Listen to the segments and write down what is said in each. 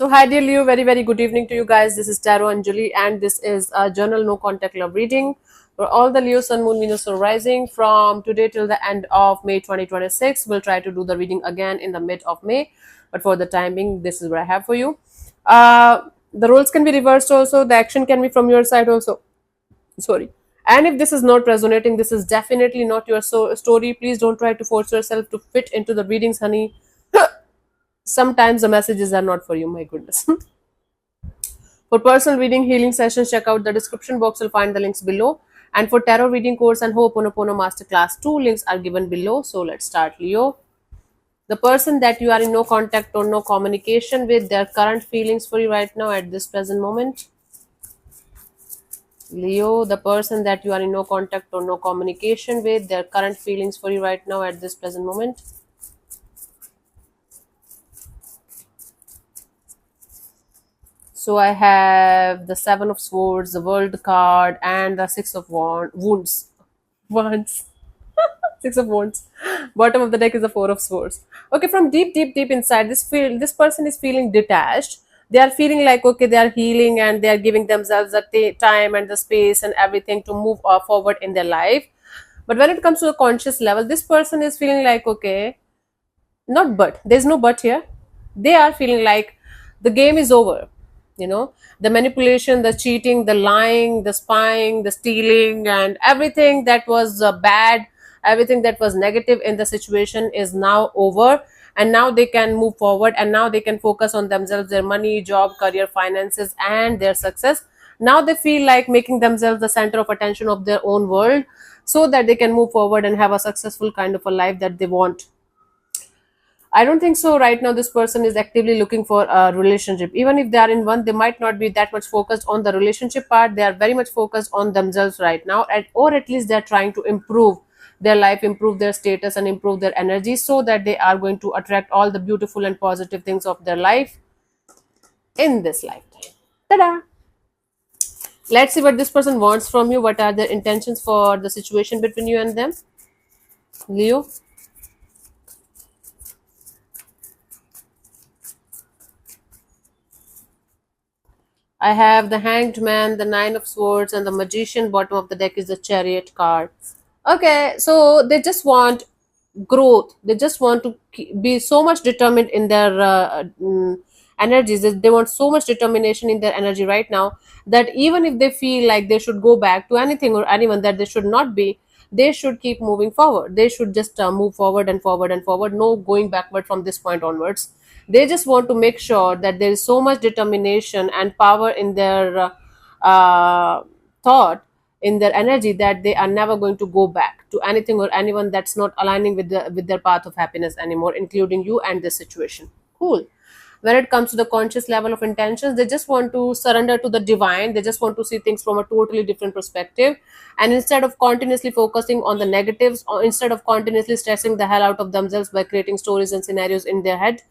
So, hi dear Leo, very good evening to you guys. This is Tarot Anjali, and this is a journal no contact love reading for all the Leo, Sun, Moon, Venus, or Rising from today till the end of May 2026. We'll try to do the reading again in the mid of May, but for the time being, this is what I have for you. The roles can be reversed also, the action can be from your side also. Sorry. And if this is not resonating, this is definitely not your story. Please don't try to force yourself to fit into the readings, honey. Sometimes the messages are not for you, my goodness. For personal reading healing sessions, check out the description box. You'll find the links below. And for tarot reading course and Ho'oponopono masterclass, 2 links are given below. So let's start, Leo. The person that you are in no contact or no communication with, their current feelings for you right now at this present moment. Leo, the person that you are in no contact or no communication with, their current feelings for you right now at this present moment. So I have the Seven of Swords, the World card, and the Six of Wounds. Wands. Six of Wands. Bottom of the deck is the Four of Swords. Okay, from deep inside, this person is feeling detached. They are feeling like okay, they are healing and they are giving themselves the time and the space and everything to move forward in their life. But when it comes to a conscious level, this person is feeling like okay, not but. There's no but here. They are feeling like the game is over. The manipulation, the cheating, the lying, the spying, the stealing, and everything that was bad, everything that was negative in the situation is now over. And now they can move forward, and now they can focus on themselves, their money, job, career, finances, and their success. Now they feel like making themselves the center of attention of their own world, so that they can move forward and have a successful kind of a life that they want. I don't think so. Right now, this person is actively looking for a relationship. Even if they are in one, they might not be that much focused on the relationship part. They are very much focused on themselves right now, or at least they are trying to improve their life, improve their status, and improve their energy so that they are going to attract all the beautiful and positive things of their life in this lifetime. Ta-da! Let's see what this person wants from you. What are their intentions for the situation between you and them? Leo? I have the Hanged Man, the Nine of Swords, and the Magician. Bottom of the deck is the Chariot card. Okay, so they just want growth. They just want to be so much determined in their energies. They want so much determination in their energy right now that even if they feel like they should go back to anything or anyone that they should not be, they should keep moving forward. They should just move forward and forward and forward. No going backward from this point onwards. They just want to make sure that there is so much determination and power in their thought, in their energy, that they are never going to go back to anything or anyone that's not aligning with their path of happiness anymore, including you and this situation. Cool. When it comes to the conscious level of intentions, they just want to surrender to the divine. They just want to see things from a totally different perspective, and instead of continuously focusing on the negatives, or instead of continuously stressing the hell out of themselves by creating stories and scenarios in their head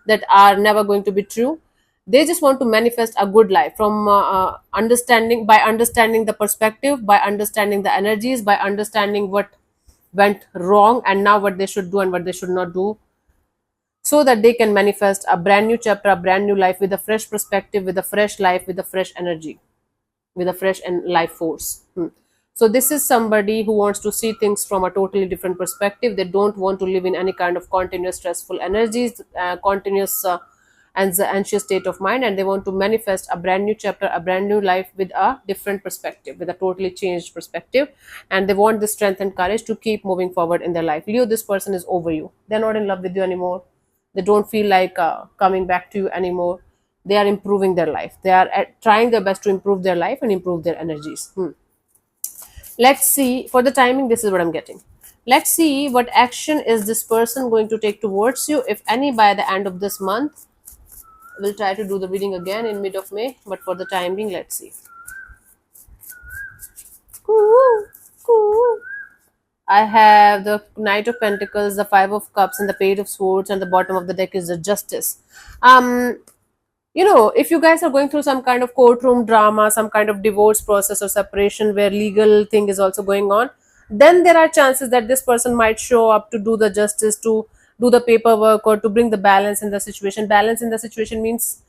that are never going to be true, they just want to manifest a good life from understanding the perspective, by understanding the energies, by understanding what went wrong and now what they should do and what they should not do, so that they can manifest a brand new chapter, a brand new life with a fresh perspective, with a fresh life, with a fresh energy, with a fresh and life force. So this is somebody who wants to see things from a totally different perspective. They don't want to live in any kind of continuous stressful energies, continuous and the anxious state of mind, and they want to manifest a brand new chapter, a brand new life with a different perspective, with a totally changed perspective, and they want the strength and courage to keep moving forward in their life. Leo, this person is over you. They're not in love with you anymore. They don't feel like coming back to you anymore. They are improving their life. They are trying their best to improve their life and improve their energies. Let's see. For the timing, this is what I'm getting. Let's see what action is this person going to take towards you, if any, by the end of this month. We'll try to do the reading again in mid of May, but for the time being, let's see. I have the Knight of Pentacles, the Five of Cups, and the Page of Swords, and the bottom of the deck is the Justice. If you guys are going through some kind of courtroom drama, some kind of divorce process or separation where legal thing is also going on, then there are chances that this person might show up to do the justice, to do the paperwork, or to bring the balance in the situation. Balance in the situation means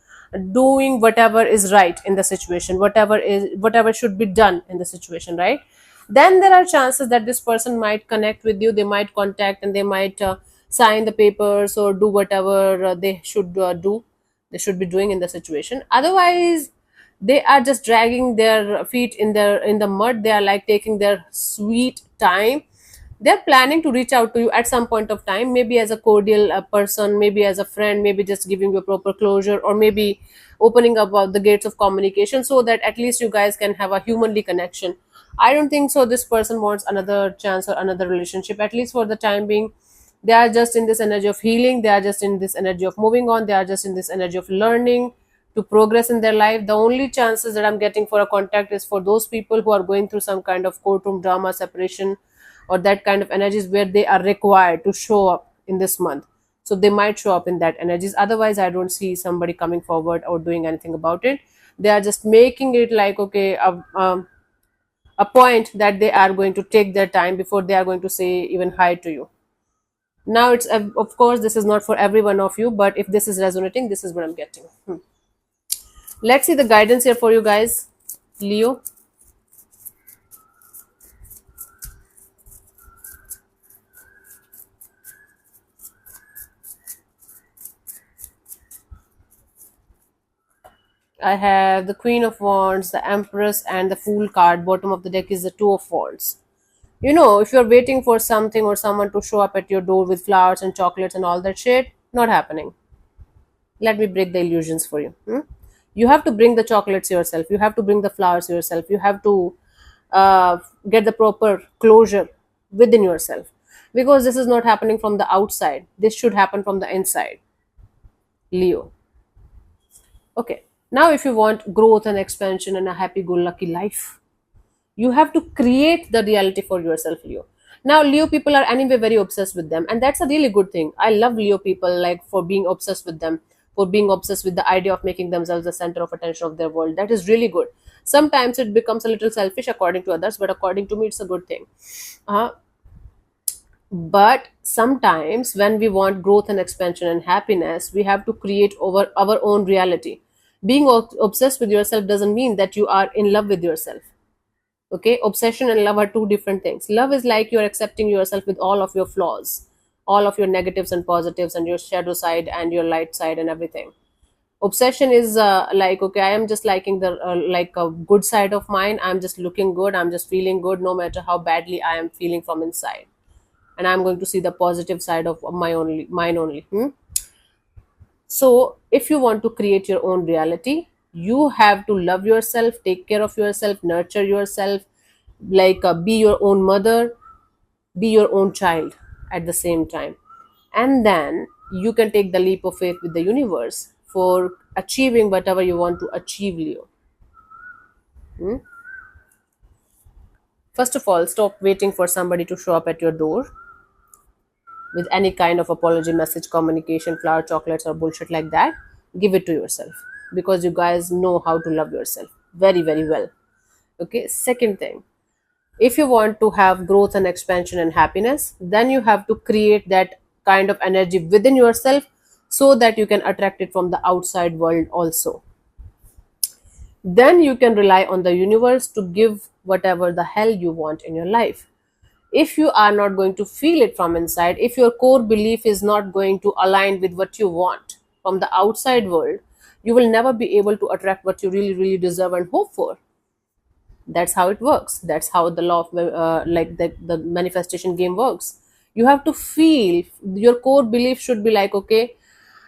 doing whatever is right in the situation, whatever should be done in the situation, right? Then there are chances that this person might connect with you, they might contact, and they might sign the papers or do whatever they should be doing in the situation. Otherwise, they are just dragging their feet in the mud. They are like taking their sweet time. They're planning to reach out to you at some point of time, maybe as a cordial person, maybe as a friend, maybe just giving you a proper closure, or maybe opening up the gates of communication so that at least you guys can have a humanly connection. I don't think so this person wants another chance or another relationship, at least for the time being. They are just in this energy of healing, they are just in this energy of moving on, they are just in this energy of learning to progress in their life. The only chances that I'm getting for a contact is for those people who are going through some kind of courtroom drama, separation, or that kind of energies where they are required to show up in this month. So they might show up in that energies. Otherwise, I don't see somebody coming forward or doing anything about it. They are just making it like, okay, a point that they are going to take their time before they are going to say even hi to you. Now, it's of course, this is not for every one of you, but if this is resonating, this is what I'm getting. Let's see the guidance here for you guys, Leo. I have the Queen of Wands, the Empress, and the Fool card. Bottom of the deck is the Two of Wands. You know, if you're waiting for something or someone to show up at your door with flowers and chocolates and all that shit, not happening. Let me break the illusions for you. You have to bring the chocolates yourself. You have to bring the flowers yourself. You have to uh, get the proper closure within yourself, because this is not happening from the outside. This should happen from the inside, Leo. Okay. Now, if you want growth and expansion and a happy go lucky life, you have to create the reality for yourself, Leo. Now, Leo people are anyway very obsessed with them, and that's a really good thing. I love Leo people, like, for being obsessed with them, for being obsessed with the idea of making themselves the center of attention of their world. That is really good. Sometimes it becomes a little selfish according to others, but according to me, it's a good thing. uh, but sometimes when we want growth and expansion and happiness, we have to create over our own reality. Being obsessed with yourself doesn't mean that you are in love with yourself. Okay, obsession and love are two different things. Love is like you're accepting yourself with all of your flaws, all of your negatives and positives, and your shadow side and your light side and everything. Obsession is like, okay, I am just liking the like a good side of mine. I'm just looking good, I'm just feeling good no matter how badly I am feeling from inside, and I'm going to see the positive side of my only mine only. So, if you want to create your own reality, you have to love yourself, take care of yourself, nurture yourself, like be your own mother, be your own child at the same time. And then you can take the leap of faith with the universe for achieving whatever you want to achieve, Leo. Hmm? First of all, stop waiting for somebody to show up at your door with any kind of apology, message, communication, flower, chocolates, or bullshit like that. Give it to yourself, because you guys know how to love yourself very, very well. Okay, second thing, if you want to have growth and expansion and happiness, then you have to create that kind of energy within yourself so that you can attract it from the outside world also. Then you can rely on the universe to give whatever the hell you want in your life. If you are not going to feel it from inside, if your core belief is not going to align with what you want from the outside world, you will never be able to attract what you really, really deserve and hope for. That's how it works. That's how the law of like the manifestation game works. You have to feel, your core belief should be like, okay,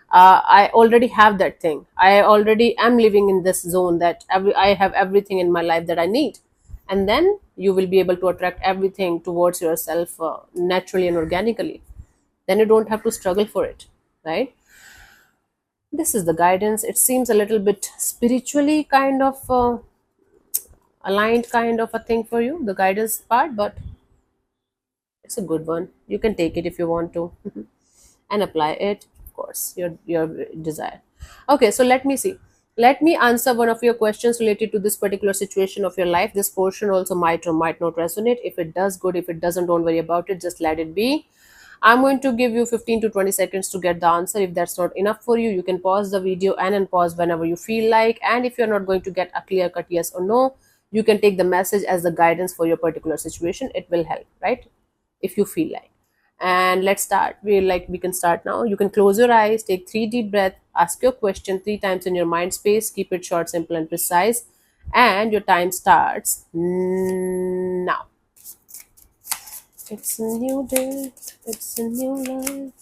I already have that thing, I already am living in this zone, that I have everything in my life that I need. And then you will be able to attract everything towards yourself naturally and organically. Then you don't have to struggle for it, right? This is the guidance. It seems a little bit spiritually kind of aligned kind of a thing for you, the guidance part, but it's a good one. You can take it if you want to and apply it, of course, your desire. Okay, so let me see. Let me answer one of your questions related to this particular situation of your life. This portion also might or might not resonate. If it does, good. If it doesn't, don't worry about it. Just let it be. I'm going to give you 15 to 20 seconds to get the answer. If that's not enough for you, you can pause the video and unpause whenever you feel like. And if you're not going to get a clear cut yes or no, you can take the message as the guidance for your particular situation. It will help, right? If you feel like. And let's start. We can start now. You can close your eyes, take 3 deep breaths, ask your question 3 times in your mind space, keep it short, simple, and precise. And your time starts now. It's a new day, it's a new life.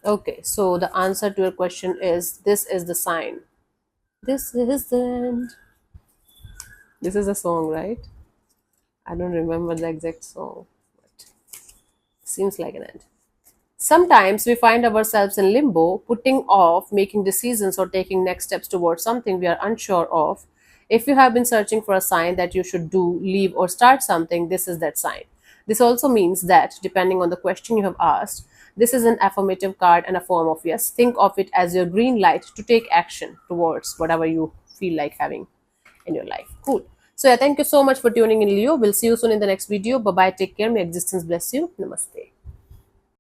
Okay, so the answer to your question is this is the sign. This is the end. This is a song, right? I don't remember the exact song, but seems like an end. Sometimes we find ourselves in limbo, putting off making decisions or taking next steps towards something we are unsure of. If you have been searching for a sign that you should do, leave, or start something, this is that sign. This also means that, depending on the question you have asked, this is an affirmative card and a form of yes. Think of it as your green light to take action towards whatever you feel like having in your life. Cool. So, yeah, thank you so much for tuning in, Leo. We'll see you soon in the next video. Bye bye. Take care. May existence bless you. Namaste.